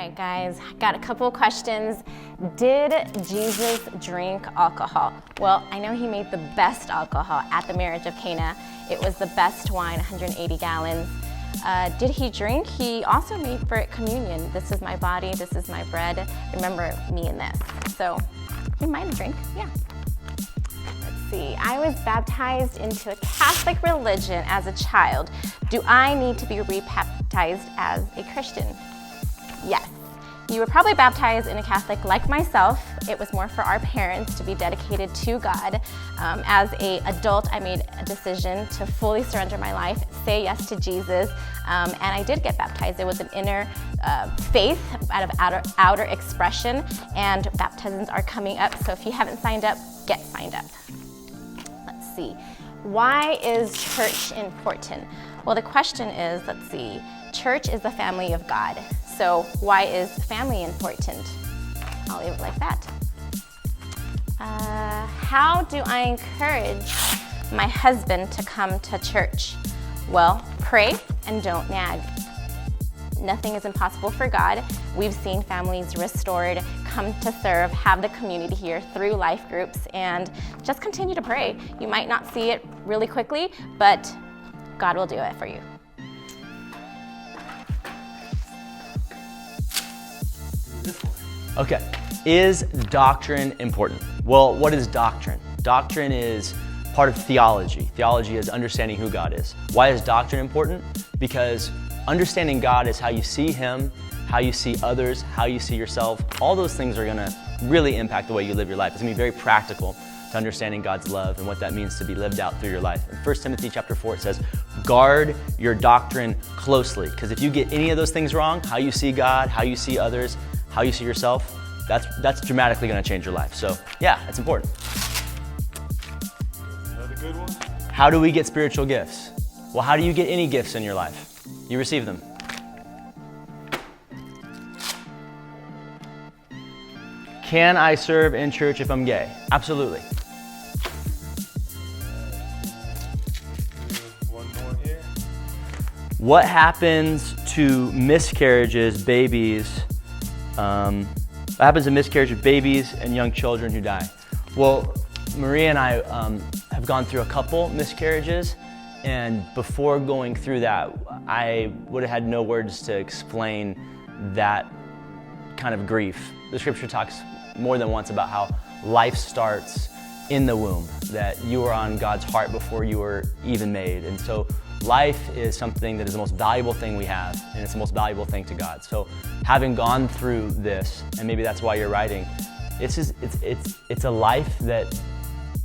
right, guys, got a couple questions. Did Jesus drink alcohol? Well, I know he made the best alcohol at the marriage of Cana. It was the best wine, 180 gallons. Did he drink? He also made for it communion. This is my body, this is my bread. Remember me in this. So he might have drank, yeah. Let's see, I was baptized into a Catholic religion as a child. Do I need to be rebaptized as a Christian? Yes. You were probably baptized in a Catholic like myself. It was more for our parents to be dedicated to God. As an adult, I made a decision to fully surrender my life, say yes to Jesus, and I did get baptized. It was an inner faith out of outer expression, and baptisms are coming up, so if you haven't signed up, get signed up. Let's see. Why is church important? Well, the question is, let's see, church is the family of God. So why is family important? I'll leave it like that. How do I encourage my husband to come to church? Well, pray and don't nag. Nothing is impossible for God. We've seen families restored, come to serve, have the community here through life groups, and just continue to pray. You might not see it really quickly, but God will do it for you. Okay, is doctrine important? Well, what is doctrine? Doctrine is part of theology. Theology is understanding who God is. Why is doctrine important? Because understanding God is how you see Him, how you see others, how you see yourself. All those things are gonna really impact the way you live your life. It's gonna be very practical to understanding God's love and what that means to be lived out through your life. In 1 Timothy chapter 4, it says, guard your doctrine closely. Because if you get any of those things wrong, how you see God, how you see others, how you see yourself, that's dramatically going to change your life. So yeah, it's important. Another good one. How do we get spiritual gifts? Well, how do you get any gifts in your life? You receive them. Can I serve in church if I'm gay? Absolutely. One more here. What happens to miscarriages, babies? What happens to miscarriage of babies and young children who die? Well, Maria and I have gone through a couple miscarriages, and before going through that, I would have had no words to explain that kind of grief. The scripture talks more than once about how life starts in the womb, that you were on God's heart before you were even made. And so life is something that is the most valuable thing we have, and it's the most valuable thing to God. So having gone through this, and maybe that's why you're writing, it's a life that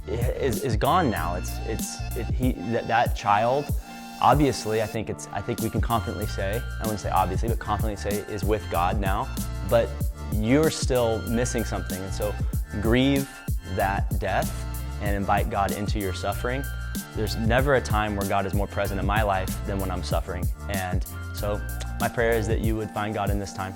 is gone now. That child, obviously, I think we can confidently say, I wouldn't say obviously, but confidently say is with God now, but you're still missing something. And so grieve that death and invite God into your suffering. There's never a time where God is more present in my life than when I'm suffering. And so my prayer is that you would find God in this time.